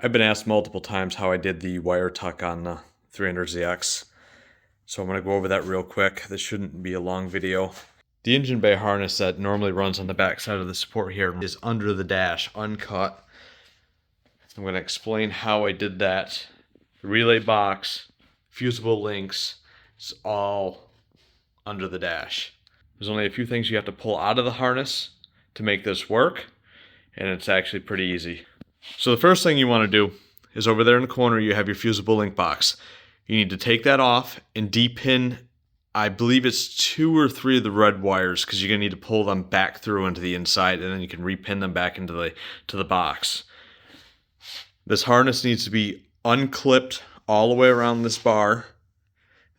I've been asked multiple times how I did the wire tuck on the 300ZX, so I'm going to go over that real quick. This shouldn't be a long video. The engine bay harness that normally runs on the back side of the support here is under the dash, uncut. I'm going to explain how I did that. The relay box, fusible links, it's all under the dash. There's only a few things you have to pull out of the harness to make this work, and it's actually pretty easy. So the first thing you want to do is over there in the corner you have your fusible link box. You need to take that off and depin, I believe it's 2 or 3 of the red wires, because you're going to need to pull them back through into the inside, and then you can repin them back into the box. This harness needs to be unclipped all the way around this bar.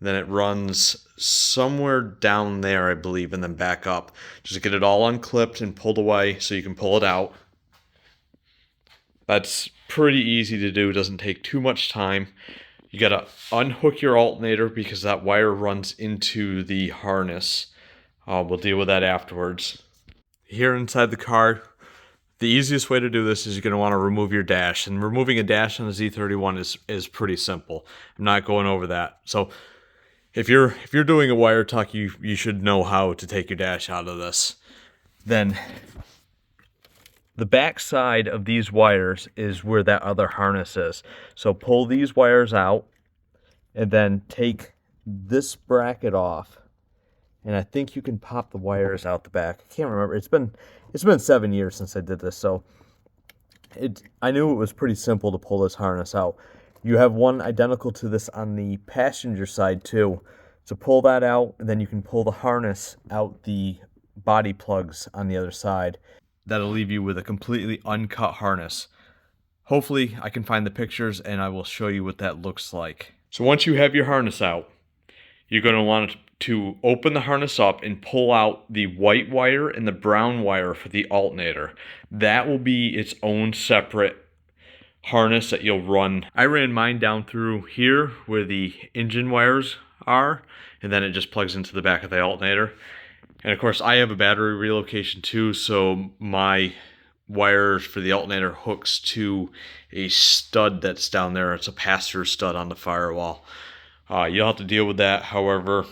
Then it runs somewhere down there, I believe, and then back up. Just get it all unclipped and pulled away so you can pull it out. That's pretty easy to do, doesn't take too much time. You gotta unhook your alternator because that wire runs into the harness. We'll deal with that afterwards. Here inside the car, the easiest way to do this is you're gonna wanna remove your dash. And removing a dash on a Z31 is pretty simple. I'm not going over that. So if you're doing a wire tuck, you should know how to take your dash out of this. Then the back side of these wires is where that other harness is. So pull these wires out and then take this bracket off. And I think you can pop the wires out the back. I can't remember. It's been 7 years since I did this, so I knew it was pretty simple to pull this harness out. You have one identical to this on the passenger side too. So pull that out, and then you can pull the harness out the body plugs on the other side. That'll leave you with a completely uncut harness. Hopefully I can find the pictures and I will show you what that looks like. So once you have your harness out, you're going to want to open the harness up and pull out the white wire and the brown wire for the alternator. That will be its own separate harness that you'll run. I ran mine down through here where the engine wires are, and then it just plugs into the back of the alternator. And of course I have a battery relocation too, so my wires for the alternator hooks to a stud that's down there. It's a pass-through stud on the firewall. You'll have to deal with that however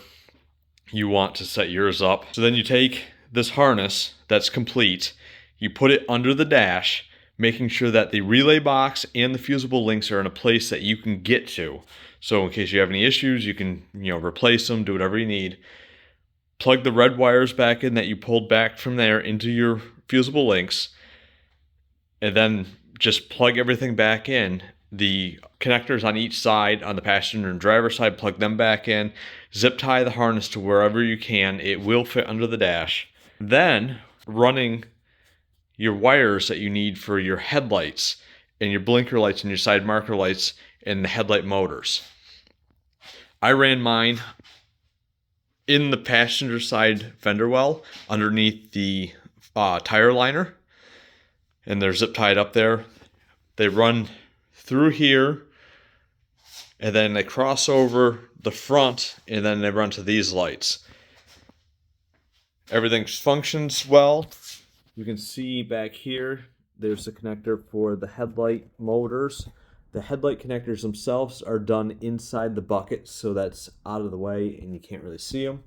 you want to set yours up. So then you take this harness that's complete, you put it under the dash, making sure that the relay box and the fusible links are in a place that you can get to. So in case you have any issues, you can replace them, do whatever you need. Plug the red wires back in that you pulled back from there into your fusible links, and then just plug everything back in. The connectors on each side, on the passenger and driver side, plug them back in. Zip tie the harness to wherever you can. It will fit under the dash. Then running your wires that you need for your headlights and your blinker lights and your side marker lights and the headlight motors. I ran mine in the passenger side fender well underneath the tire liner, and they're zip tied up there. They run through here, and then they cross over the front, and then they run to these lights. Everything functions well. You can see back here, there's the connector for the headlight motors. The headlight connectors themselves are done inside the bucket, so that's out of the way and you can't really see them.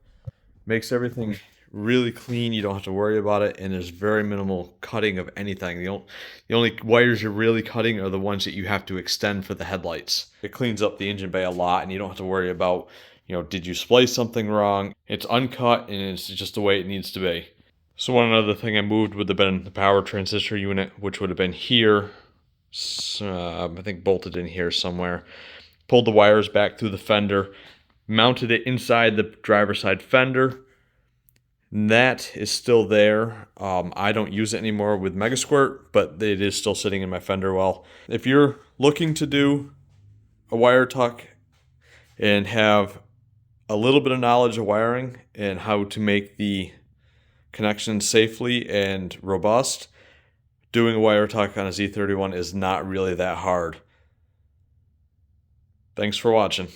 Makes everything really clean. You don't have to worry about it, and there's very minimal cutting of anything. The only wires you're really cutting are the ones that you have to extend for the headlights. It cleans up the engine bay a lot, and you don't have to worry about, did you splice something wrong? It's uncut, and it's just the way it needs to be. So one other thing I moved would have been the power transistor unit, which would have been here. I think bolted in here somewhere. Pulled the wires back through the fender, mounted it inside the driver's side fender. That is still there. I don't use it anymore with Megasquirt, but it is still sitting in my fender well. If you're looking to do a wire tuck and have a little bit of knowledge of wiring and how to make the connections safely and robust, doing a wire tuck on a Z31 is not really that hard. Thanks for watching.